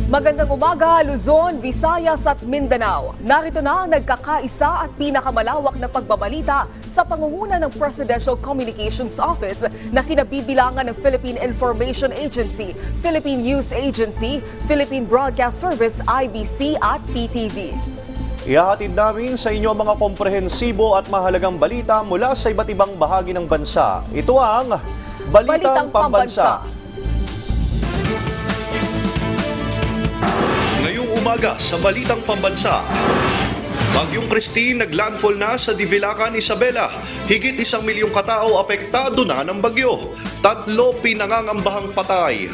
Magandang umaga, Luzon, Visayas at Mindanao. Narito na ang nagkakaisa at pinakamalawak na pagbabalita sa pangunguna ng Presidential Communications Office na kinabibilangan ng Philippine Information Agency, Philippine News Agency, Philippine Broadcast Service, IBC at PTV. Ihahatid namin sa inyo mga komprehensibo at mahalagang balita mula sa iba't ibang bahagi ng bansa. Ito ang Balitang Pambansa. Ngayong umaga sa Balitang Pambansa, Bagyong Christine naglandfall na sa Divilacan, Isabela. Higit 1 milyong katao apektado na ng bagyo. 3 pinangangambahang patay.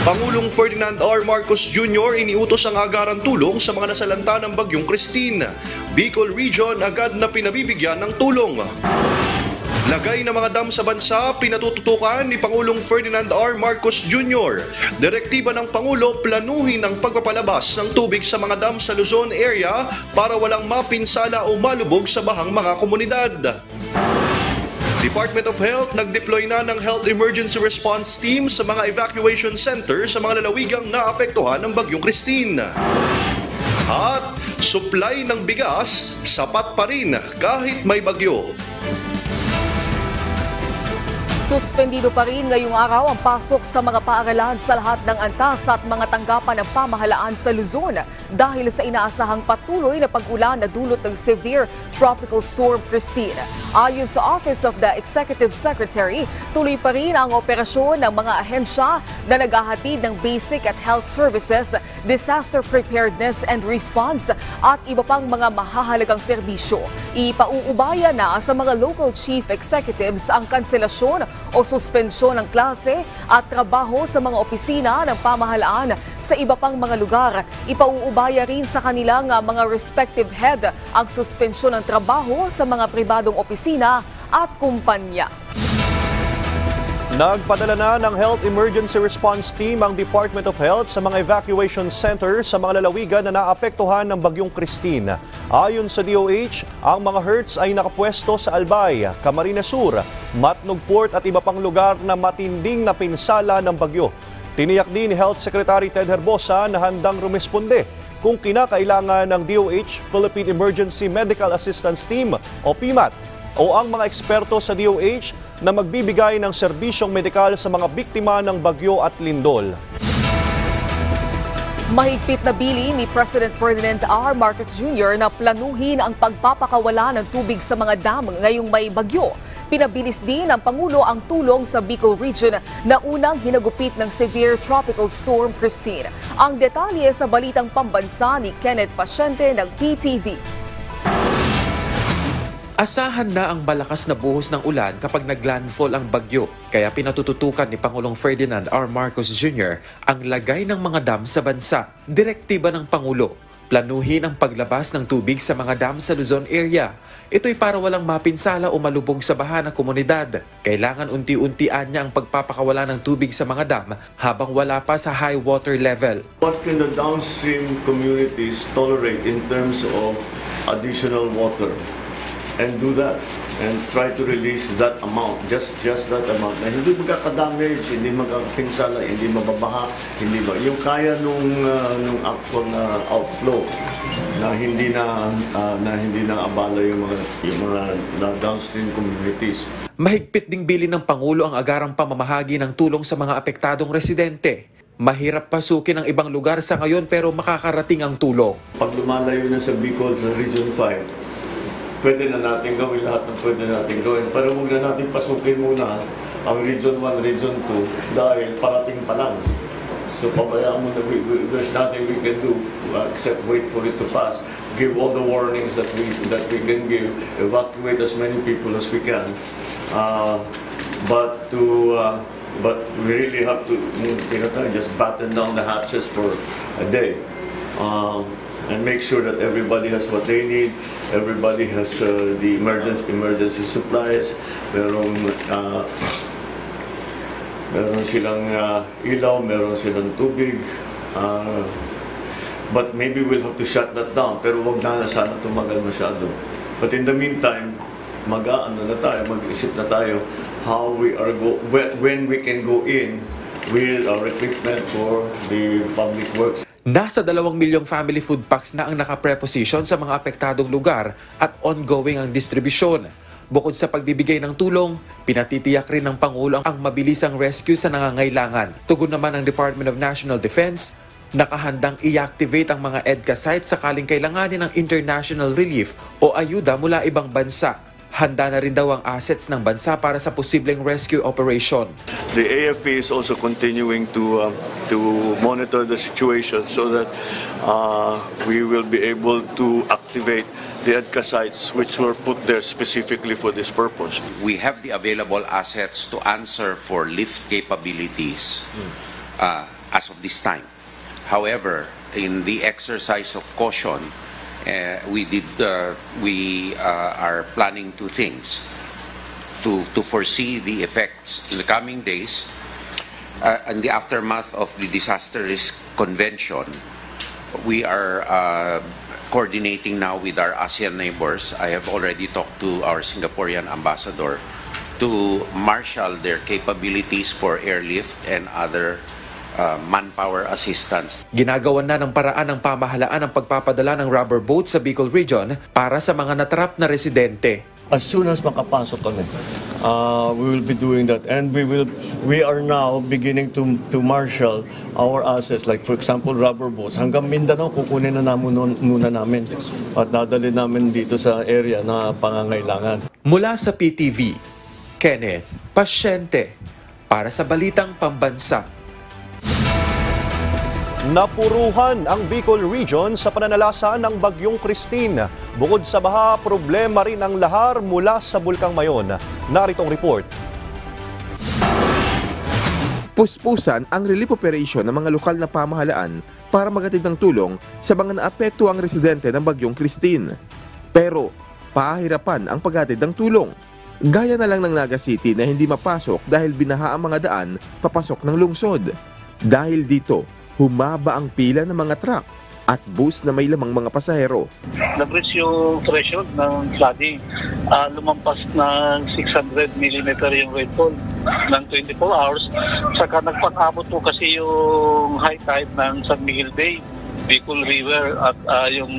Pangulong Ferdinand R. Marcos Jr. iniutos ang agarang tulong sa mga nasalanta ng Bagyong Christine. Bicol Region agad na pinabibigyan ng tulong. Lagay ng mga dam sa bansa, pinatututukan ni Pangulong Ferdinand R. Marcos Jr. Direktiba ng Pangulo, planuhin ang pagpapalabas ng tubig sa mga dam sa Luzon area para walang mapinsala o malubog sa bahang mga komunidad. Department of Health nag-deploy na ng Health Emergency Response Team sa mga evacuation center sa mga lalawigang naapektuhan ng Bagyong Christine. At supply ng bigas, sapat pa rin kahit may bagyo. Suspendido pa rin ngayong araw ang pasok sa mga paaralan sa lahat ng antas at mga tanggapan ng pamahalaan sa Luzon dahil sa inaasahang patuloy na pag-ulan na dulot ng severe tropical storm Christine. Ayon sa Office of the Executive Secretary, tuloy pa rin ang operasyon ng mga ahensya na naghahatid ng basic at health services, disaster preparedness and response at iba pang mga mahahalagang serbisyo. Ipauubaya na sa mga local chief executives ang kanselasyon o suspensyon ng klase at trabaho sa mga opisina ng pamahalaan sa iba pang mga lugar. Ipauubaya rin sa kanilang mga respective head ang suspensyon ng trabaho sa mga pribadong opisina at kumpanya. Nagpadala na ng Health Emergency Response Team ang Department of Health sa mga evacuation center sa mga lalawigan na naapektuhan ng Bagyong Christine. Ayon sa DOH, ang mga HERTs ay nakapwesto sa Albay, Camarines Sur, Matnog Port at iba pang lugar na matinding napinsala ng bagyo. Tiniyak din ni Health Secretary Ted Herbosa na handang rumisponde kung kinakailangan ng DOH Philippine Emergency Medical Assistance Team o PMAT o ang mga eksperto sa DOH na magbibigay ng serbisyong medikal sa mga biktima ng bagyo at lindol. Mahigpit na bilin ni President Ferdinand R. Marcos Jr. na planuhin ang pagpapakawala ng tubig sa mga dam ngayong may bagyo. Pinabilis din ng Pangulo ang tulong sa Bicol Region na unang hinagupit ng severe tropical storm Christine. Ang detalye sa Balitang Pambansa ni Kenneth Pasyente ng PTV. Asahan na ang malakas na buhos ng ulan kapag naglandfall ang bagyo. Kaya pinatututukan ni Pangulong Ferdinand R. Marcos Jr. ang lagay ng mga dam sa bansa. Direktiba ng Pangulo, planuhin ang paglabas ng tubig sa mga dam sa Luzon area. Ito'y para walang mapinsala o malubog sa baha ng komunidad. Kailangan unti-untian niya ang pagpapakawala ng tubig sa mga dam habang wala pa sa high water level. What can the downstream communities tolerate in terms of additional water? And do that and try to release that amount, just that amount na hindi magkaka-damage, hindi magkakapinsala, hindi mababaha, hindi yung kaya nung actual na outflow na hindi na abala yung mga downstream communities. Mahigpit ding bilin ng Pangulo ang agarang pamamahagi ng tulong sa mga apektadong residente. Mahirap pasukin ang ibang lugar sa ngayon pero makakarating ang tulong. Pag lumalayo na sa Bicol, sa Region 5, pwede na natin gawin lahat ng pwede natin gawin. Pero huwag na natin pasukin muna ang Region 1, Region 2 dahil parating pa lang. So pabayaan mo na there's nothing we can do except wait for it to pass. Give all the warnings that we can give. Evacuate as many people as we can. But we really have to just batten down the hatches for a day. And make sure that everybody has what they need, everybody has the emergency supplies, meron silang ilaw, meron silang tubig, but maybe we'll have to shut that down, pero wag na sana tumagal masyado. But in the meantime, mag-isip na tayo how we are when we can go in with our equipment for the public works. Nasa 2 milyong family food packs na ang nakapreposition sa mga apektadong lugar at ongoing ang distribusyon. Bukod sa pagbibigay ng tulong, pinatitiyak rin ng Pangulo ang mabilisang rescue sa nangangailangan. Tugon naman ng Department of National Defense, nakahandang i-activate ang mga EDCA sites sakaling kailanganin ng international relief o ayuda mula ibang bansa. Handa na rin daw ang assets ng bansa para sa posibleng rescue operation. The AFP is also continuing to monitor the situation so that we will be able to activate the EDCA sites which were put there specifically for this purpose. We have the available assets to answer for lift capabilities as of this time. However, in the exercise of caution, we are planning two things to foresee the effects in the coming days. In the aftermath of the disaster risk convention, we are coordinating now with our ASEAN neighbors. I have already talked to our Singaporean ambassador to marshal their capabilities for airlift and other manpower assistance. Ginagawan na ng paraan ng pamahalaan ang pagpapadala ng rubber boat sa Bicol Region para sa mga natrap na residente. As soon as makapasok kami, we will be doing that, and we are now beginning to marshal our assets, like for example rubber boats. Hanggang Mindanao kukunin na muna namin at dadali namin dito sa area na pangangailangan. Mula sa PTV, Kenneth Pasyente para sa Balitang Pambansa. Napuruhan ang Bicol Region sa pananalasa ng Bagyong Christine. Bukod sa baha, problema rin ang lahar mula sa Bulkang Mayon. Narito ang report. Puspusan ang relief operation ng mga lokal na pamahalaan para magatid ng tulong sa mga naapekto ang residente ng Bagyong Christine. Pero pahirapan ang paghatid ng tulong. Gaya na lang ng Naga City na hindi mapasok dahil binaha ang mga daan papasok ng lungsod. Dahil dito, humaba ang pila ng mga truck at bus na may lamang mga pasahero. Nag-reach yung threshold ng flooding. Lumampas ng 600 mm yung rainfall ng 24 hours. Saka nagpang-abot po kasi yung high tide ng San Miguel Bay, Bicol River at yung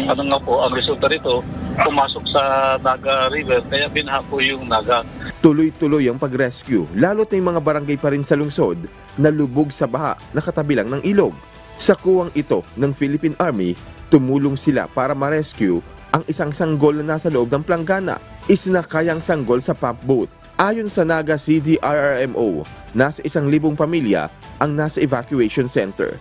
ang resulta rito, pumasok sa Naga River kaya binaha po yung Naga. Tuloy-tuloy ang pag-rescue, lalo't may mga barangay pa rin sa lungsod na lubog sa baha na katabi lang ng ilog. Sa kuwang ito ng Philippine Army, tumulong sila para ma-rescue ang isang sanggol na nasa loob ng planggana, isinakayang sanggol sa pump boat. Ayon sa Naga CDRRMO, nasa 1,000 pamilya ang nasa evacuation center.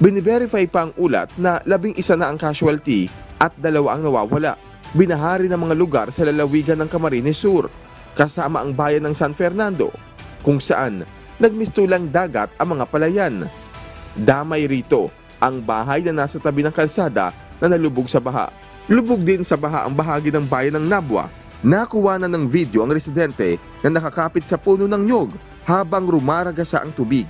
Biniverify pa ang ulat na 11 na ang casualty at 2 ang nawawala. Binahari ng mga lugar sa lalawigan ng Camarines Sur, kasama ang bayan ng San Fernando, kung saan nagmistulang dagat ang mga palayan. Damay rito ang bahay na nasa tabi ng kalsada na nalubog sa baha. Lubog din sa baha ang bahagi ng bayan ng Nabwa. Nakuha na ng video ang residente na nakakapit sa puno ng nyog habang rumaragasa ang tubig.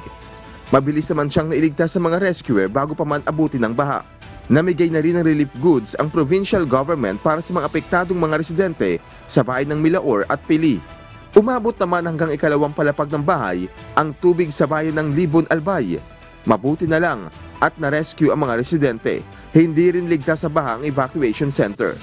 Mabilis naman siyang nailigtas sa mga rescuer bago pa man abutin ng baha. Namigay na rin ng relief goods ang provincial government para sa mga apektadong mga residente sa bayan ng Milaor at Pili. Umabot naman hanggang ikalawang palapag ng bahay ang tubig sa bayan ng Libon Albay. Mabuti na lang at na-rescue ang mga residente. Hindi rin ligtas sa baha ang evacuation center.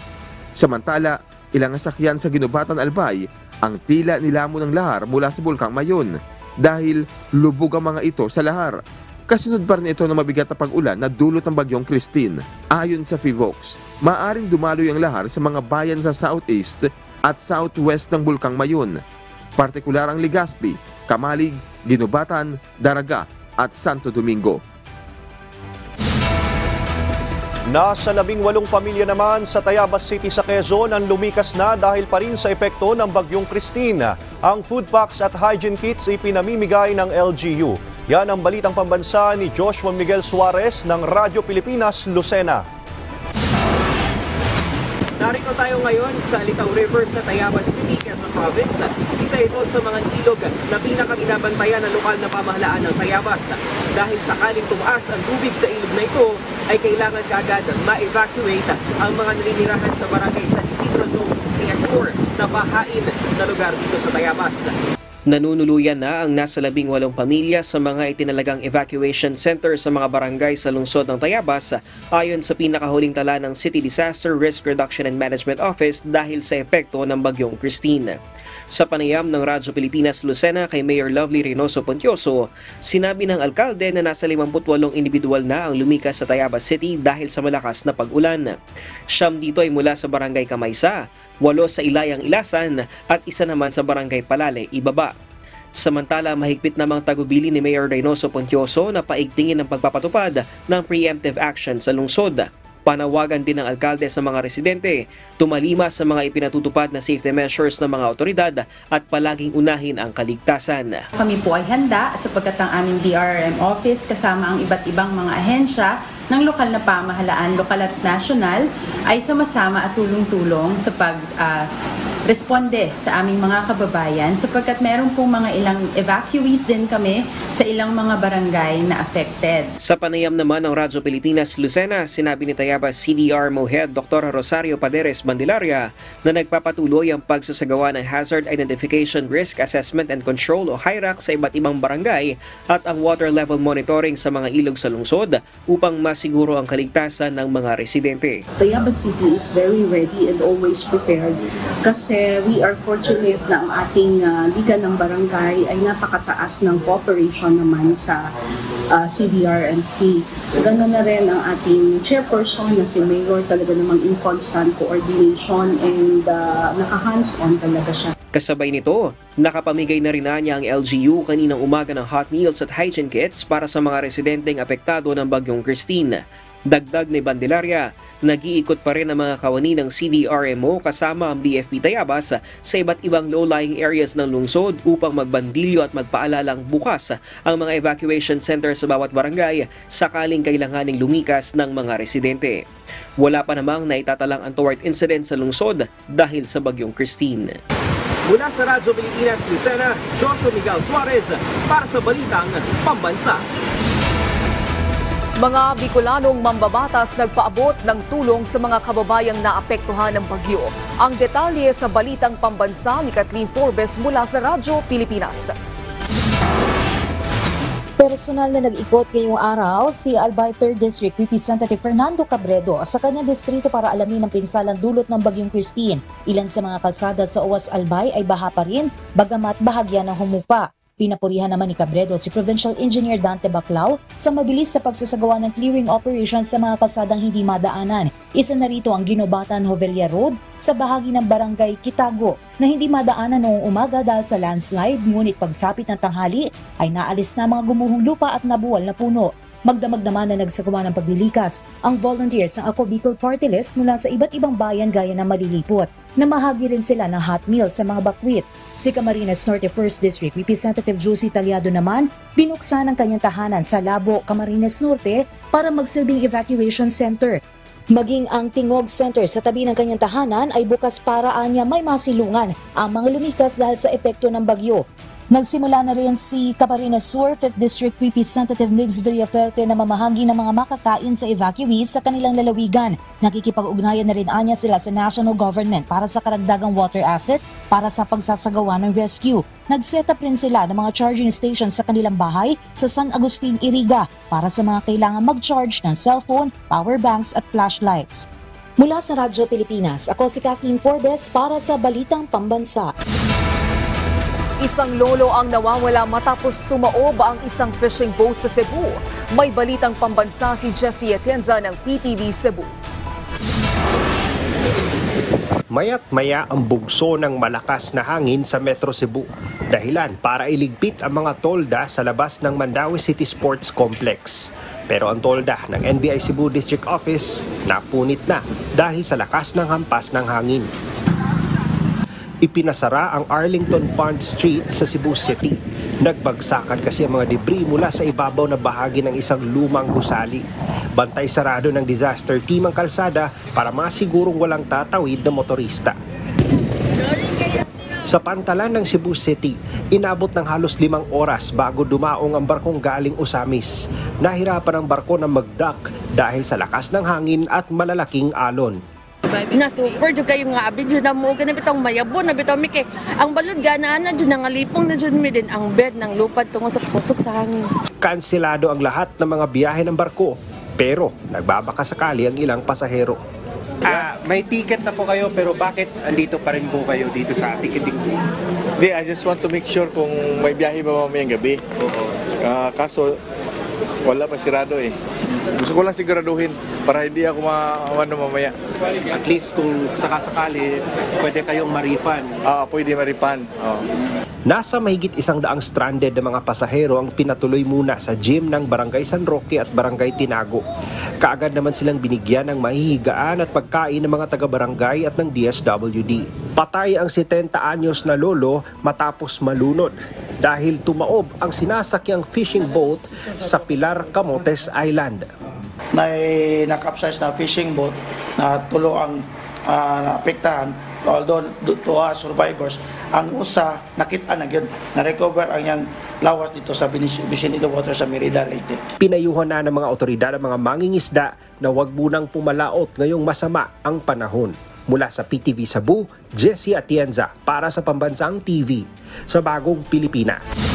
Samantala, ilang sasakyan sa Ginubatan Albay ang tila nilamon ng lahar mula sa Bulkang Mayon dahil lubog ang mga ito sa lahar. Kasunod pa rin ito ng mabigat na pag-ulan na dulot ng Bagyong Christine. Ayon sa FIVOX, maaring dumaloy ang lahar sa mga bayan sa southeast at southwest ng Bulkang Mayon, partikular ang Legazpi, Kamalig, Ginubatan, Daraga at Santo Domingo. Nasa 18 pamilya naman sa Tayabas City sa Quezon ang lumikas na dahil pa rin sa epekto ng Bagyong Christine. Ang food packs at hygiene kits ay pinamimigay ng LGU. Yan ang Balitang Pambansa ni Joshua Miguel Suarez ng Radyo Pilipinas, Lucena. Narito tayo ngayon sa Litaw River sa Tayabas City, Quezon Province. Isa ito sa mga ilog na pinakaginabantayan ng lokal na pamahalaan ng Tayabas. Dahil sakaling tumaas ang tubig sa ilog na ito, ay kailangan kaagad ma-evacuate ang mga naninirahan sa barangay San Isidro Zone 3 at 4 na bahain na lugar dito sa Tayabas. Nanunuluyan na ang nasa 18 pamilya sa mga itinalagang evacuation center sa mga barangay sa lungsod ng Tayabas ayon sa pinakahuling tala ng City Disaster Risk Reduction and Management Office dahil sa epekto ng bagyong Christine. Sa panayam ng Radyo Pilipinas Lucena kay Mayor Lovely Reynoso Pontioso, sinabi ng alkalde na nasa 58 individual na ang lumikas sa Tayabas City dahil sa malakas na pag-ulan. 9 dito ay mula sa barangay Kamaysa, 8 sa Ilayang Ilasan at 1 naman sa barangay Palale, Ibaba. Samantala, mahigpit namang tagubili ni Mayor Reynoso Pontioso na paigtingin ang pagpapatupad ng preemptive action sa lungsod. Panawagan din ng alkalde sa mga residente, tumalima sa mga ipinatutupad na safety measures ng mga otoridad at palaging unahin ang kaligtasan. Kami po ay handa sapagkat ang aming DRRM office kasama ang iba't ibang mga ahensya ng lokal na pamahalaan, lokal at nasyonal ay sama-sama at tulong-tulong sa responde sa aming mga kababayan sapagkat meron pong mga ilang evacuees din kami sa ilang mga barangay na affected. Sa panayam naman ng Radyo Pilipinas Lucena, sinabi ni Tayabas CDRMO Head Dr. Rosario Paderes Bandilaria na nagpapatuloy ang pagsasagawa ng Hazard Identification Risk Assessment and Control o HIRAC sa iba't ibang barangay at ang water level monitoring sa mga ilog sa lungsod upang masiguro ang kaligtasan ng mga residente. Tayabas City is very ready and always prepared kasi we are fortunate na ang ating liga ng barangay ay napakataas ng cooperation naman sa CDRMC. Ganoon na rin ang ating chairperson na si Mayor, talaga namang in constant coordination and naka-hands-on talaga siya. Kasabay nito, nakapamigay na rin niya ang LGU kaninang umaga ng hot meals at hygiene kits para sa mga residenteng apektado ng bagyong Christine. Dagdag ni Bandilaria, nag-iikot pa rin ang mga kawani ng CDRMO kasama ang BFP Tayabas sa iba't ibang low-lying areas ng lungsod upang magbandilyo at magpaalalang bukas ang mga evacuation center sa bawat barangay sakaling kailanganing lumikas ng mga residente. Wala pa namang naitatalang untoward incident sa lungsod dahil sa bagyong Christine. Mula sa Radyo Pilipinas Lucena, Joshua Miguel Suarez para sa Balitang Pambansa. Mga Bicolanong mambabatas nagpaabot ng tulong sa mga kababayang naapektuhan ng bagyo. Ang detalye sa Balitang Pambansa ni Kathleen Forbes mula sa Radyo Pilipinas. Personal na nag-ikot ngayong araw si Albay 3rd District Representative Fernando Cabredo sa kanyang distrito para alamin ang pinsalang dulot ng bagyong Christine. Ilan sa mga kalsada sa Uwas Albay ay baha pa rin, bagamat bahagya ng humupa. Pinapurihan naman ni Cabredo si Provincial Engineer Dante Baclao sa mabilis na pagsasagawa ng clearing operations sa mga kalsadang hindi madaanan. Isa na rito ang Ginobatan Hovella Road sa bahagi ng Barangay Kitago na hindi madaanan noong umaga dahil sa landslide, ngunit pagsapit ng tanghali ay naalis na mga gumuhong lupa at nabuwal na puno. Magdamag naman na nagsagawa ng paglilikas ang volunteers ng Ako Bicol Party List mula sa iba't ibang bayan gaya ng Malilipot. Namahagi rin sila ng hot meal sa mga bakwit. Si Camarines Norte 1st District Representative Josie Talyado naman binuksan ang kanyang tahanan sa Labo, Camarines Norte para magsilbing evacuation center. Maging ang Tingog Center sa tabi ng kanyang tahanan ay bukas para anya may masilungan ang mga lumikas dahil sa epekto ng bagyo. Nagsimula na rin si Camarines Sur 5th District Representative Migs Villaferte na mamahagi ng mga makakain sa evacuees sa kanilang lalawigan. Nakikipag-ugnayan na rin anya sila sa national government para sa karagdagang water asset para sa pagsasagawa ng rescue. Nag-set up rin sila ng mga charging stations sa kanilang bahay sa San Agustin, Iriga para sa mga kailangan mag-charge ng cellphone, power banks at flashlights. Mula sa Radyo Pilipinas, ako si Kathleen Forbes para sa Balitang Pambansa. Isang lolo ang nawawala matapos tumaob ang isang fishing boat sa Cebu. May Balitang Pambansa si Jessie Atienza ng PTV Cebu. Maya't-maya ang bugso ng malakas na hangin sa Metro Cebu. Dahilan para iligpit ang mga tolda sa labas ng Mandaue City Sports Complex. Pero ang tolda ng NBI Cebu District Office napunit na dahil sa lakas ng hampas ng hangin. Ipinasara ang Arlington Pond Street sa Cebu City. Nagbagsakan kasi ang mga debris mula sa ibabaw na bahagi ng isang lumang gusali. Bantay sarado ng disaster team ang kalsada para masigurong walang tatawid na motorista. Sa pantalan ng Cebu City, inabot ng halos 5 oras bago dumaong ang barkong galing Osamis. Nahirapan ang barko na mag-dock dahil sa lakas ng hangin at malalaking alon. Na super jud kayo nga abi jud na mo kana bitong mayabo na bitaw mi kay ang balod ganaan na jud nangalipong na jud mi din ang bed ng lupad tungod sa kusog sa hangin. Kanselado ang lahat ng mga biyahe ng barko, pero nagbabaka sakali ang ilang pasahero. May ticket na po kayo pero bakit andito pa rin po kayo dito sa ticketing? Hindi, I just want to make sure kung may biyahe ba mamayang gabi. Kaso wala pa sirado eh. Gusto ko lang siguraduhin para hindi ako mamaya. At least kung sakasakali, pwede kayong ma-refund. Pwede ma-refund. Nasa mahigit 100 stranded na mga pasahero ang pinatuloy muna sa gym ng Barangay San Roque at Barangay Tinago. Kaagad naman silang binigyan ng mahihigaan at pagkain ng mga taga-barangay at ng DSWD. Patay ang 70 anyos na lolo matapos malunod dahil tumaob ang sinasakyang fishing boat sa Pilar, Camotes Island. May nakapsize na fishing boat na tulo ang naapektahan. Although to survivors, ang usa nakita na gyud na-recover ang yang lawas dito sa vicinity water sa Merida, Leyte. Pinayuhan na ng mga otoridad ang mga mangingisda na huwag munang pumalaot ngayong masama ang panahon. Mula sa PTV Cebu, Jessie Atienza para sa Pambansang TV sa Bagong Pilipinas.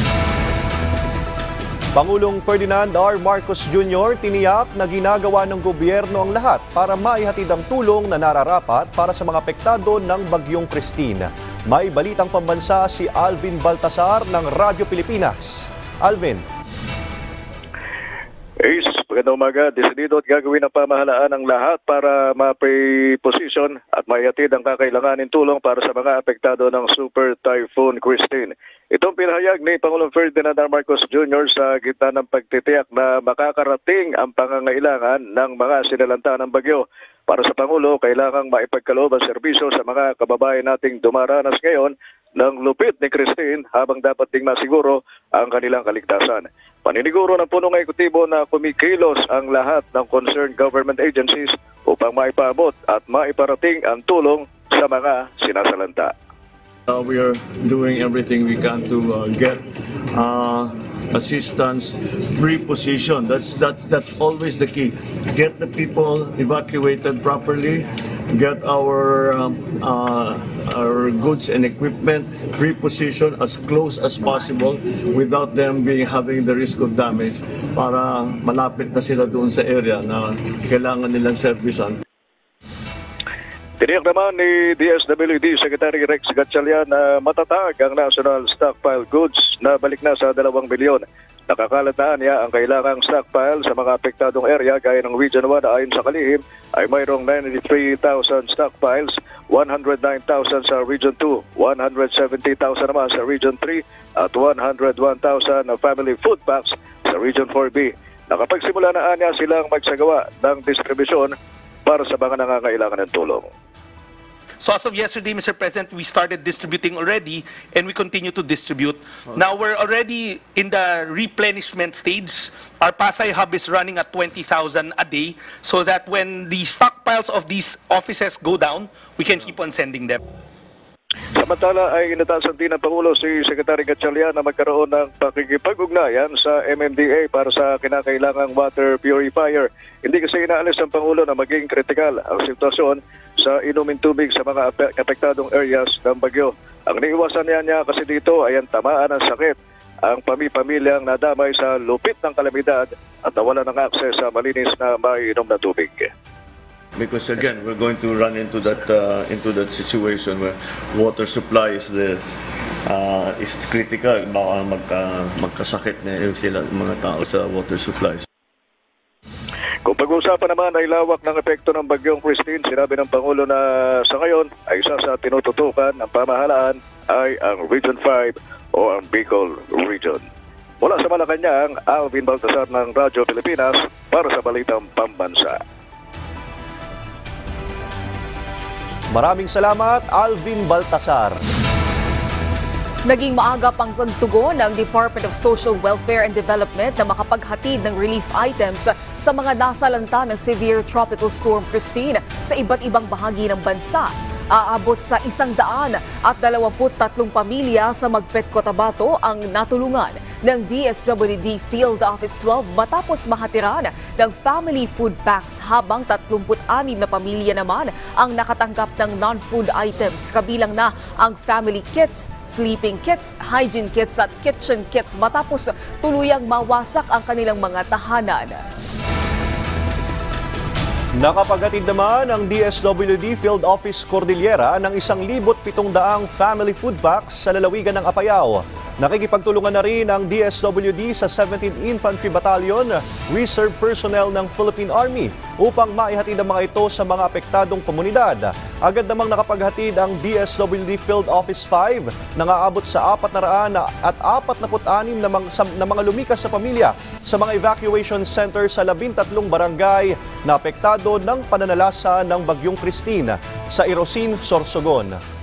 Pangulong Ferdinand R. Marcos Jr. tiniyak na ginagawa ng gobyerno ang lahat para maihatid ang tulong na nararapat para sa mga apektado ng Bagyong Christine. May balitang pambansa si Alvin Baltasar ng Radyo Pilipinas. Alvin. Ace, magandang umaga. Desidido at gagawin ng pamahalaan ang lahat para mapiposisyon at maihatid ang kakailanganin tulong para sa mga apektado ng Super Typhoon Christine. Itong pinahayag ni Pangulong Ferdinand R. Marcos Jr. sa gitna ng pagtitiyak na makakarating ang pangangailangan ng mga sinalanta ng bagyo. Para sa Pangulo, kailangang maipagkaloob ang serbisyo sa mga kababayan nating dumaranas ngayon ng lupit ni Christine habang dapat ding masiguro ang kanilang kaligtasan. Paniniguro ng punong ekutibo na kumikilos ang lahat ng concerned government agencies upang maipaabot at maiparating ang tulong sa mga sinasalanta. We are doing everything we can to get assistance pre-position. That's always the key. Get the people evacuated properly. Get our goods and equipment pre-positioned as close as possible without them having the risk of damage para malapit na sila doon sa area na kailangan nilang servisan. Tiniyak naman ni DSWD Secretary Rex Gatchalian na matatag ang national stockpile goods na balik na sa 2 bilyon. Nakakalataan niya ang kailangang stockpile sa mga apektadong area gaya ng Region 1 ayon sa kalihim ay mayroong 93,000 stockpiles, 109,000 sa Region 2, 170,000 naman sa Region 3 at 101,000 na family food packs sa Region 4B. Nakapagsimula na niya silang magsagawa ng distribusyon para sa mga nangangailangan ng tulong. So as of yesterday, Mr. President, we started distributing already and we continue to distribute. Now we're already in the replenishment stage. Our Pasay hub is running at 20,000 a day so that when the stockpiles of these offices go down, we can keep on sending them. Samantala ay inatasan din ng Pangulo si Secretary Gatchalian na magkaroon ng pakikipag-ugnayan sa MMDA para sa kinakailangang water purifier. Hindi kasi inaalis ng Pangulo na maging kritikal ang sitwasyon sa inuming tubig sa mga apektadong areas ng bagyo. Ang niiwasan niya kasi dito ay ang tamaan ng sakit ang pamilyang nadamay sa lupit ng kalamidad at nawalan ng akses sa malinis na maiinom na tubig. Because again, we're going to run into that situation where water supply is critical. Baka magkasakit na yung mga tao sa water supplies. Kung pag-uusapan naman ay lawak ng epekto ng Bagyong Christine, sinabi ng Pangulo na sa ngayon ay isa sa tinututukan ng pamahalaan ay ang Region 5 o ang Bicol Region. Mula sa Malacanang, Alvin Baltasar ng Radyo Pilipinas para sa Balitang Pambansa. Maraming salamat, Alvin Baltasar. Naging maaga pang pagtugon ng Department of Social Welfare and Development na makapaghatid ng relief items sa mga nasalanta ng severe tropical storm Christine sa iba't ibang bahagi ng bansa. Aabot sa 123 pamilya sa Magpet, Cotabato ang natulungan. ng DSWD Field Office 12 matapos mahatiran ng family food packs habang 36 na pamilya naman ang nakatanggap ng non-food items. Kabilang na ang family kits, sleeping kits, hygiene kits at kitchen kits matapos tuluyang mawasak ang kanilang mga tahanan. Nakapaghatid naman ang DSWD Field Office Cordillera ng 1,700 family food packs sa lalawigan ng Apayao. Nakikipagtulungan na rin ang DSWD sa 17th Infantry Battalion, reserve personnel ng Philippine Army upang maihatid ang mga ito sa mga apektadong komunidad. Agad namang nakapaghatid ang DSWD Field Office 5 na aabot sa 446 na mga lumikas sa pamilya sa mga evacuation center sa 13 barangay na apektado ng pananalasa ng Bagyong Christine sa Irosin, Sorsogon.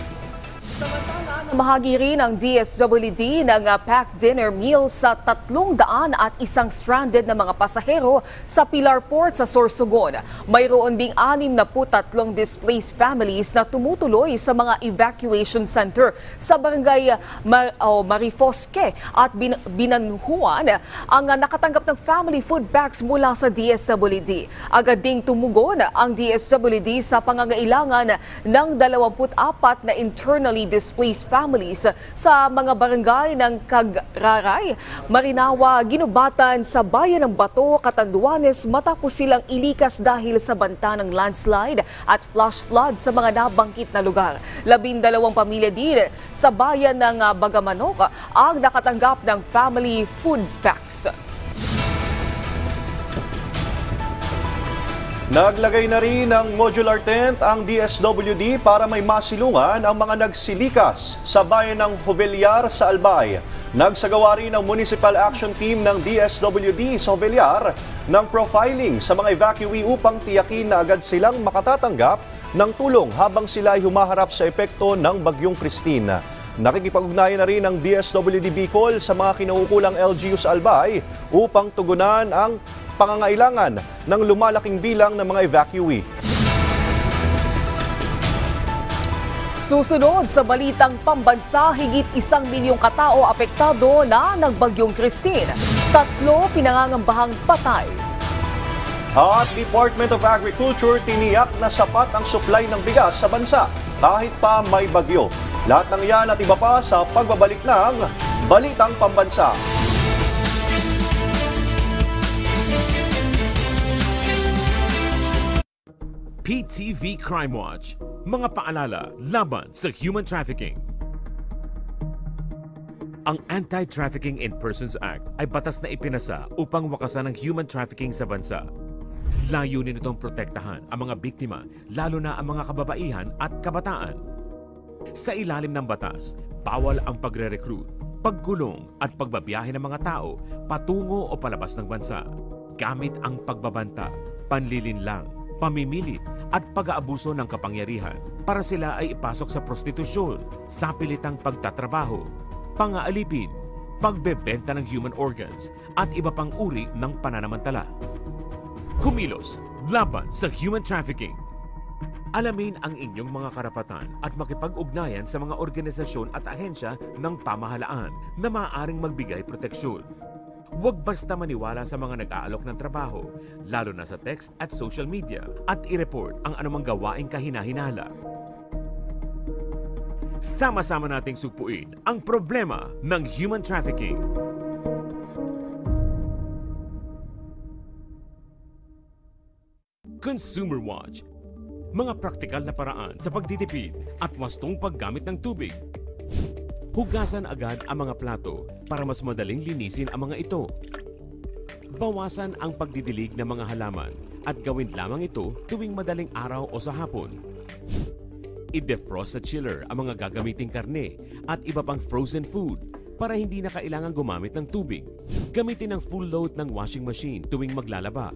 Bahagi rin ang DSWD ng packed dinner meal sa 300 at isang stranded na mga pasahero sa Pilar Port sa Sorsogon. Mayroon ding 63 displaced families na tumutuloy sa mga evacuation center sa barangay Marifosque at Binanhuan ang nakatanggap ng family food packs mula sa DSWD. Agad ding tumugon ang DSWD sa pangangailangan ng 24 na internally displaced families sa mga barangay ng Cagraray, Marinawa, Ginubatan sa bayan ng Bato, Catanduanes matapos silang ilikas dahil sa banta ng landslide at flash flood sa mga nabangkit na lugar. 12 pamilya din sa bayan ng Bagamanok ang nakatanggap ng family food packs. Naglagay na rin ng modular tent ang DSWD para may masilungan ang mga nagsilikas sa bayan ng Jovellar sa Albay. Nagsagawa rin ang Municipal Action Team ng DSWD sa Jovellar ng profiling sa mga evacuee upang tiyakin na agad silang makatatanggap ng tulong habang sila ay humaharap sa epekto ng Bagyong Christine. Nakikipag-ugnayan na rin ang DSWD Bicol sa mga kinaukulang LGU sa Albay upang tugunan ang pangangailangan ng lumalaking bilang ng mga evacuee. Susunod sa balitang pambansa, higit 1 milyong katao apektado na ng Bagyong Christine. 3 pinangangambahang patay. At Department of Agriculture tiniyak na sapat ang supply ng bigas sa bansa kahit pa may bagyo. Lahat ng yan at iba pa sa pagbabalik ng Balitang Pambansa. PTV Crime Watch, mga paalala laban sa human trafficking. Ang Anti-Trafficking in Persons Act ay batas na ipinasa upang wakasan ang human trafficking sa bansa. Layunin itong protektahan ang mga biktima, lalo na ang mga kababaihan at kabataan. Sa ilalim ng batas, bawal ang pagre-recruit, pagkulong at pagbabiyahe ng mga tao patungo o palabas ng bansa gamit ang pagbabanta, panlilinlang, pamimilit at pag-aabuso ng kapangyarihan para sila ay ipasok sa prostitusyon, sapilitang pagtatrabaho, pangaalipin, pagbebenta ng human organs at iba pang uri ng pananamantala. Kumilos laban sa human trafficking. Alamin ang inyong mga karapatan at makipag-ugnayan sa mga organisasyon at ahensya ng pamahalaan na maaaring magbigay proteksyon. Huwag basta maniwala sa mga nag-aalok ng trabaho, lalo na sa text at social media, at i-report ang anumang gawaing kahinahinala. Sama-sama nating supuin ang problema ng human trafficking. Consumer Watch, mga praktikal na paraan sa pagtitipid at wastong paggamit ng tubig. Hugasan agad ang mga plato para mas madaling linisin ang mga ito. Bawasan ang pagdidilig ng mga halaman at gawin lamang ito tuwing madaling araw o sa hapon. I-defrost sa chiller ang mga gagamiting karne at iba pang frozen food para hindi na kailangan gumamit ng tubig. Gamitin ang full load ng washing machine tuwing maglalaba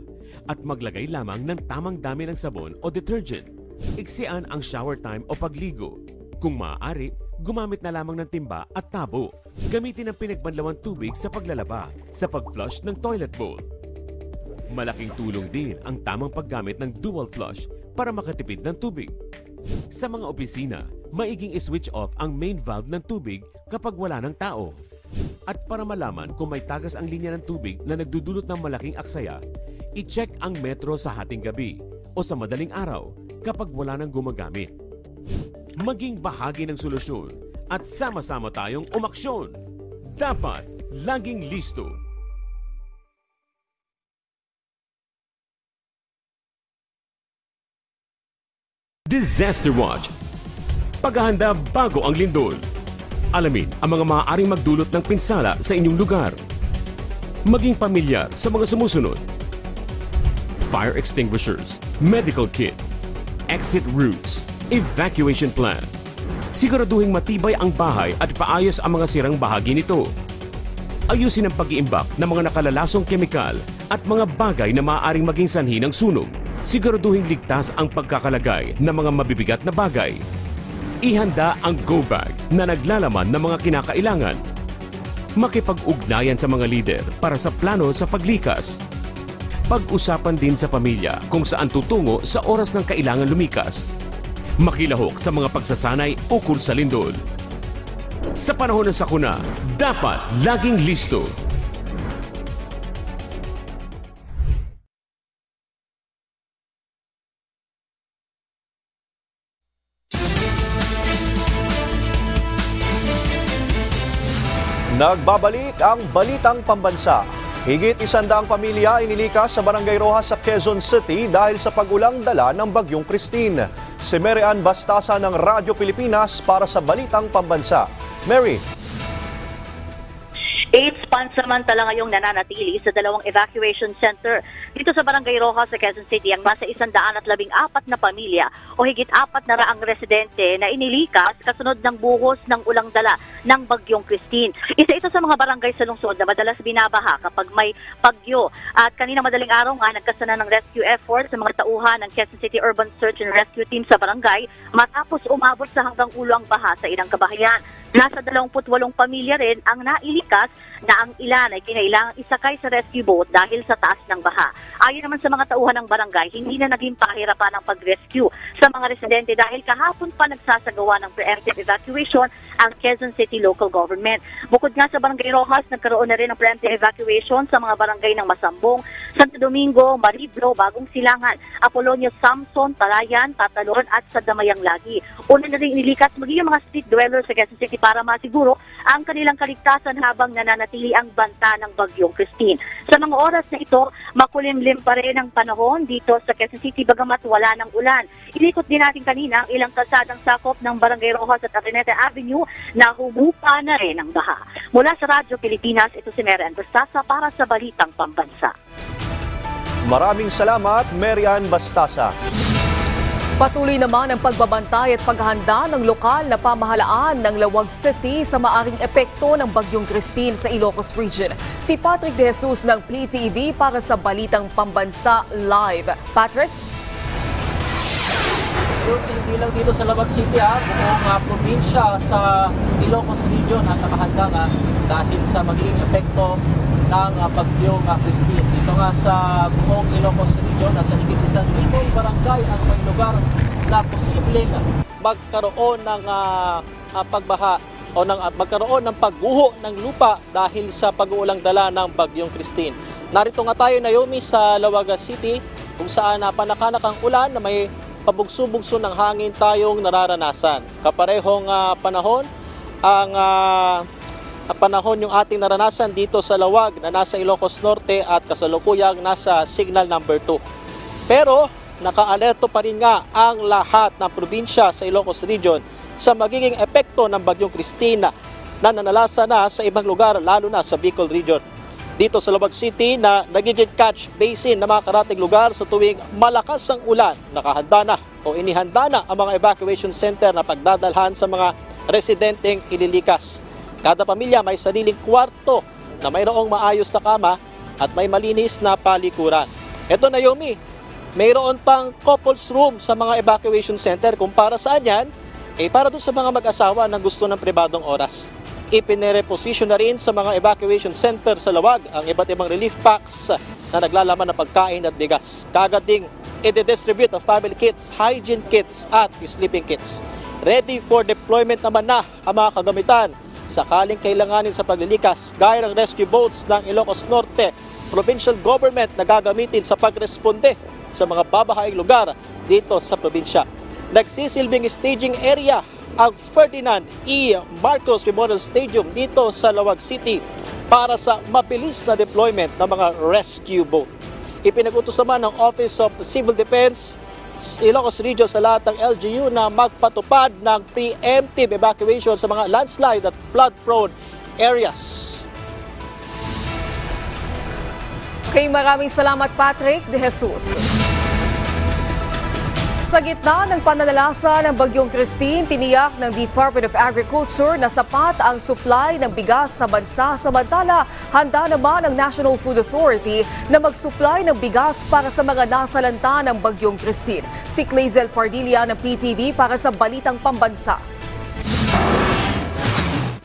at maglagay lamang ng tamang dami ng sabon o detergent. Iksian ang shower time o pagligo. Kung maaari, gumamit na lamang ng timba at tabo. Gamitin ang pinagbanlawang tubig sa paglalaba, sa pag-flush ng toilet bowl. Malaking tulong din ang tamang paggamit ng dual flush para makatipid ng tubig. Sa mga opisina, maiging i-switch off ang main valve ng tubig kapag wala ng tao. At para malaman kung may tagas ang linya ng tubig na nagdudulot ng malaking aksaya, i-check ang metro sa hating gabi o sa madaling araw kapag wala nang gumagamit. Maging bahagi ng solusyon at sama-sama tayong umaksyon. Dapat laging listo. Disaster Watch. Paghahanda bago ang lindol. Alamin ang mga maaaring magdulot ng pinsala sa inyong lugar. Maging pamilyar sa mga sumusunod: fire extinguishers, medical kit, exit routes, evacuation plan. Siguraduhing matibay ang bahay at paayos ang mga sirang bahagi nito. Ayusin ang pag-iimbak ng mga nakalalasong kemikal at mga bagay na maaaring maging sanhi ng sunog. Siguraduhin ligtas ang pagkakalagay ng mga mabibigat na bagay. Ihanda ang go bag na naglalaman ng mga kinakailangan. Makipag-ugnayan sa mga lider para sa plano sa paglikas. Pag-usapan din sa pamilya kung saan tutungo sa oras ng kailangan lumikas. Makilahok sa mga pagsasanay ukol sa lindol. Sa panahon ng sakuna, dapat laging listo. Nagbabalik ang Balitang Pambansa. Higit 100 pamilya inilikas sa Barangay Rojas sa Quezon City dahil sa pag-ulang dala ng Bagyong Christine. Si Mary Ann Bastasa ng Radyo Pilipinas para sa Balitang Pambansa. Mary. 8 pansamantala ngayong nananatili sa dalawang evacuation center dito sa Barangay Rojas sa Quezon City ang nasa 114 na pamilya o higit 400 residente na inilikas kasunod ng buhos ng ulang dala ng Bagyong Christine. Isa ito sa mga barangay sa lungsod na madalas binabaha kapag may bagyo. At kanina madaling araw nga nagkasana ng rescue effort sa mga tauhan ng Quezon City Urban Search and Rescue Team sa barangay matapos umabot sa hanggang ulo ang baha sa ilang kabahayan. Nasa 28 pamilya rin ang nailikas na ang ilan ay kinailangang isakay sa rescue boat dahil sa taas ng baha. Ayon naman sa mga tauhan ng barangay, hindi na naging pahirapan ang pag-rescue sa mga residente dahil kahapon pa nagsasagawa ng preemptive evacuation ang Quezon City Local Government. Bukod nga sa Barangay Rojas, nagkaroon na rin ng preemptive evacuation sa mga barangay ng Masambong, Santo Domingo, Mariblo, Bagong Silangan, Apolonio, Samson, Talayan, Tatalon at sa Damayang Lagi. Una na rin inilikas magiging mga street dwellers sa Quezon City para masiguro ang kanilang kaligtasan habang nananatili ang banta ng Bagyong Christine. Sa mga oras na ito, makulimlim pa rin ang panahon dito sa Quezon City bagamat wala ng ulan. Inikot din natin kanina ang ilang kalsadang sakop ng Barangay Rojas at Araneta Avenue na humupa na rin ang baha. Mula sa Radyo Pilipinas, ito si Mary Ann Bastasa para sa Balitang Pambansa. Maraming salamat, Mary Ann Bastasa. Patuloy naman ang pagbabantay at paghahanda ng lokal na pamahalaan ng Lawag City sa maaring epekto ng Bagyong Christine sa Ilocos Region. Si Patrick De Jesus ng PTV para sa Balitang Pambansa Live. Patrick? Hindi lang dito sa Lawag City, buong probinsya sa Ilocos Region at nakahanda nga dahil sa magiging epekto ng Bagyong Christine. Dito nga sa buong Ilocos Region, nasa higit 1,000 barangay ang may lugar na posibleng magkaroon ng pagbaha o magkaroon ng pagguho ng lupa dahil sa pag-uulang dala ng Bagyong Christine. Narito nga tayo, Naomi, sa Lawag City kung saan panakanak ang ulan na may pabugso-bugso ng hangin tayong nararanasan. Kaparehong panahon ang panahon yung ating naranasan dito sa Lawag na nasa Ilocos Norte at kasalukuyang nasa signal number 2. Pero naka-alerto pa rin nga ang lahat ng probinsya sa Ilocos Region sa magiging epekto ng Bagyong Christine na nanalasa na sa ibang lugar lalo na sa Bicol Region. Dito sa Lawag City na nagiging catch basin ng mga karating lugar sa tuwing malakas ang ulan, nakahanda na o inihanda na ang mga evacuation center na pagdadalhan sa mga residenteng ililikas. Kada pamilya may sariling kwarto na mayroong maayos na kama at may malinis na palikuran. Ito, Naomi, mayroon pang couples room sa mga evacuation center. Kung para saan yan, para doon sa mga mag-asawa na gusto ng pribadong oras. Ipinireposition na rin sa mga evacuation center sa Lawag ang iba't ibang relief packs na naglalaman ng pagkain at bigas. Kaagad ding i-distribute ang family kits, hygiene kits at sleeping kits. Ready for deployment naman na ang mga kagamitan sakaling kailanganin sa paglilikas gaya ng rescue boats ng Ilocos Norte Provincial Government na gagamitin sa pagresponde sa mga babahaing lugar dito sa probinsya. Nagsisilbing staging area ang Ferdinand E. Marcos Memorial Stadium dito sa Lawag City para sa mabilis na deployment ng mga rescue boat. Ipinag-utos naman ng Office of Civil Defense Ilocos Region sa lahat ng LGU na magpatupad ng preemptive evacuation sa mga landslide at flood-prone areas. Okay, maraming salamat Patrick De Jesus. Sa gitna ng pananalasa ng Bagyong Christine, tiniyak ng Department of Agriculture na sapat ang supply ng bigas sa bansa. Samantala, handa naman ang National Food Authority na mag-supply ng bigas para sa mga nasalanta ng Bagyong Christine. Si Clazel Pardilla ng PTV para sa Balitang Pambansa.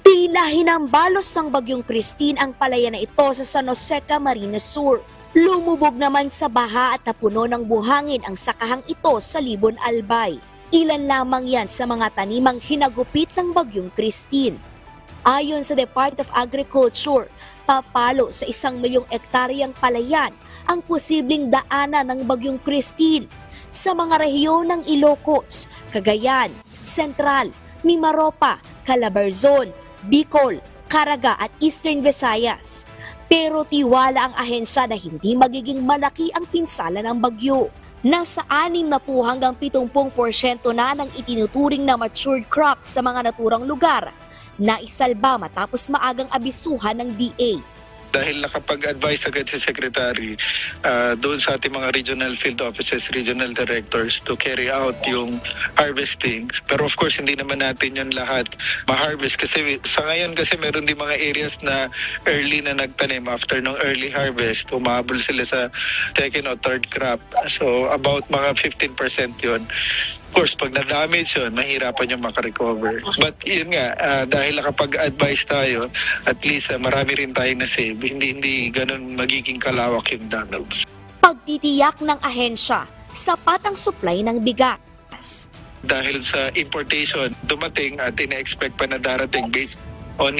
Tila hinambalos ng Bagyong Christine ang palayan na ito sa San Jose, Camarines Sur. Lumubog naman sa baha at napuno ng buhangin ang sakahang ito sa Libon Albay. Ilan lamang yan sa mga tanimang hinagupit ng Bagyong Christine. Ayon sa Department of Agriculture, papalo sa 1 milyong ektaryang palayan ang posibleng daanan ng Bagyong Christine sa mga rehiyon ng Ilocos, Cagayan, Central, Mimaropa, Calabarzon, Bicol, Caraga at Eastern Visayas. Pero tiwala ang ahensya na hindi magiging malaki ang pinsala ng bagyo. Nasa 60 hanggang 70% na ng itinuturing na matured crops sa mga naturang lugar na isalba matapos maagang abisuhan ng DA. Dahil nakapag-advise agad si Secretary doon sa ating mga regional field offices, regional directors to carry out yung harvesting. Pero of course, hindi naman natin yun lahat ma-harvest kasi sa ngayon kasi meron din mga areas na early na nagtanim after ng early harvest. Umabol sila sa second or third crop. So about mga 15% yun. Of course, pag na-damage yun, mahirapan yung makarecover. But yun nga, dahil nakapag-advise tayo, at least marami rin tayong na-save. Hindi ganun magiging kalawak yung damage. Pagtitiyak ng ahensya, sapat ang supply ng bigas. Dahil sa importation, dumating at ina-expect pa na darating based on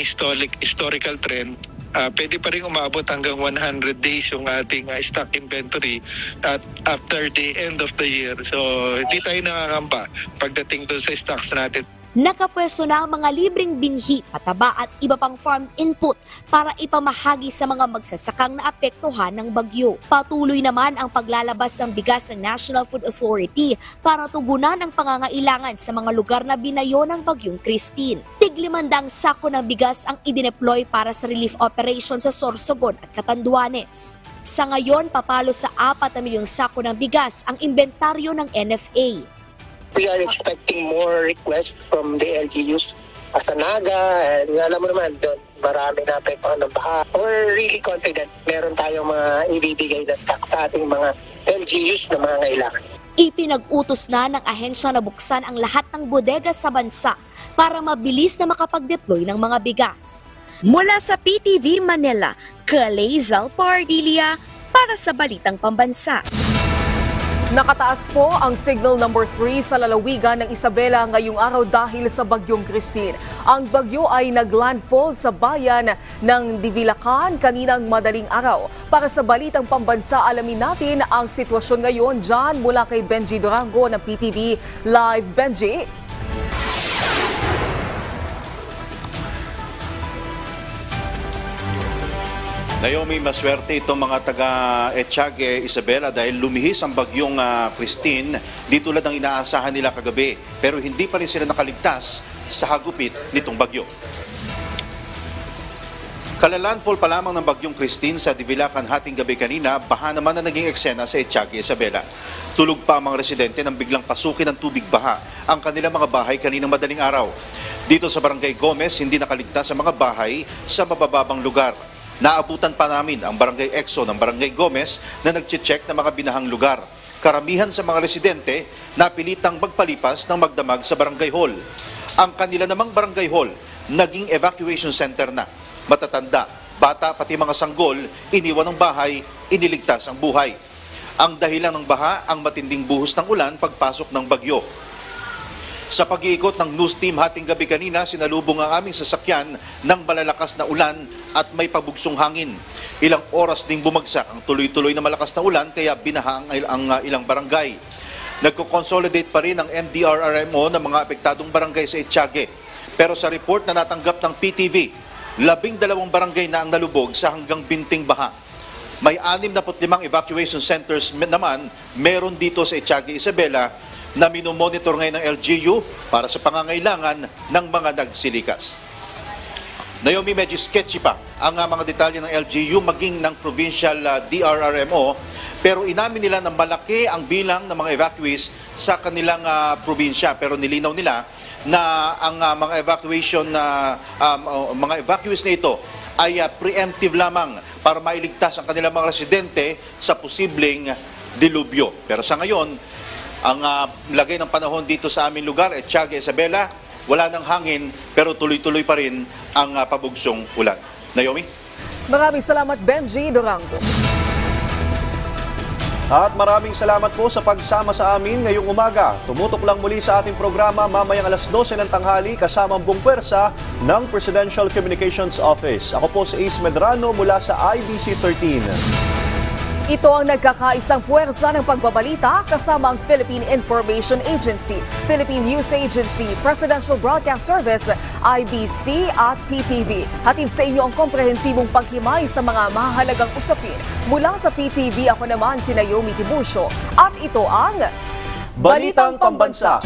historical trend, pwede pa rin umabot hanggang 100 days yung ating stock inventory at after the end of the year. So, hindi tayo nakakamba pagdating doon sa stocks natin. Nakapwesto na ang mga libreng binhi, pataba at iba pang farm input para ipamahagi sa mga magsasakang naapektuhan ng bagyo. Patuloy naman ang paglalabas ng bigas ng National Food Authority para tugunan ang pangangailangan sa mga lugar na binayo ng Bagyong Christine. Tig-500 sako ng bigas ang idineploy para sa relief operation sa Sorsogon at Catanduanes. Sa ngayon, papalo sa 4 milyong sako ng bigas ang inventaryo ng NFA. We are expecting more requests from the LGUs as a Naga, and alam mo naman doon, maraming naapektuhan ng baha. We're really confident meron tayong mga ibibigay na stock sa ating mga LGUs na mga kailangan. Ipinag-utos na ng ahensya na buksan ang lahat ng bodega sa bansa para mabilis na makapag-deploy ng mga bigas. Mula sa PTV Manila, Clazel Pardilla para sa Balitang Pambansa. Nakataas po ang signal number 3 sa lalawigan ng Isabela ngayong araw dahil sa Bagyong Christine. Ang bagyo ay naglandfall sa bayan ng Divilacan kaninang madaling araw. Para sa Balitang Pambansa, alamin natin ang sitwasyon ngayon dyan mula kay Benji Durango ng PTV Live. Benji? Naomi, maswerte itong mga taga-Etiague, Isabela dahil lumihis ang Bagyong Christine di tulad ng inaasahan nila kagabi. Pero hindi pa rin sila nakaligtas sa hagupit nitong bagyo. Kalalandfall pa lamang ng Bagyong Christine sa Divilacan hating gabi kanina, baha naman na naging eksena sa Etiague, Isabela. Tulog pa ang mga residente nang biglang pasukin ng tubig baha ang kanilang mga bahay kaninang madaling araw. Dito sa Barangay Gomez, hindi nakaligtas ang mga bahay sa mabababang lugar. Naabutan pa namin ang Barangay Exo ng Barangay Gomez na nagche-check ng mga binahang lugar. Karamihan sa mga residente napilitang magpalipas ng magdamag sa Barangay Hall. Ang kanila namang Barangay Hall naging evacuation center na. Matatanda, bata pati mga sanggol, iniwan ng bahay, iniligtas ang buhay. Ang dahilan ng baha ang matinding buhos ng ulan pagpasok ng bagyo. Sa pag-iikot ng news team hating gabi kanina, sinalubong ang aming sasakyan ng malalakas na ulan at may pabugsong hangin. Ilang oras ding bumagsak ang tuloy-tuloy na malakas na ulan kaya binaha ang ilang barangay. Nagko-consolidate pa rin ang MDRRMO ng mga apektadong barangay sa Etiague. Pero sa report na natanggap ng PTV, 12 barangay na ang nalubog sa hanggang binting baha. May 65 evacuation centers naman meron dito sa Etiague, Isabela na minomonitor ngayon ng LGU para sa pangangailangan ng mga nagsilikas. Naomi, medyo sketchy pa ang mga detalye ng LGU maging ng provincial DRRMO, pero inamin nila na malaki ang bilang ng mga evacuees sa kanilang probinsya, pero nilinaw nila na ang mga evacuees na ito ay preemptive lamang para mailigtas ang kanilang mga residente sa posibleng dilubyo. Pero sa ngayon, ang lagay ng panahon dito sa aming lugar, Etiague, Isabela, wala ng hangin pero tuloy-tuloy pa rin ang pabugsong ulan. Naomi? Maraming salamat, Benji Durango. At maraming salamat po sa pagsama sa amin ngayong umaga. Tumutok lang muli sa ating programa mamayang alas 12 ng tanghali kasama ang buong pwersa ng Presidential Communications Office. Ako po si Ace Medrano mula sa IBC 13. Ito ang nagkakaisang puwersa ng pagbabalita kasama ang Philippine Information Agency, Philippine News Agency, Presidential Broadcast Service, IBC at PTV. Hatid sa inyo ang komprehensibong paghimay sa mga mahalagang usapin. Mula sa PTV, ako naman si Naomi Tiburcio at ito ang Balitang Pambansa.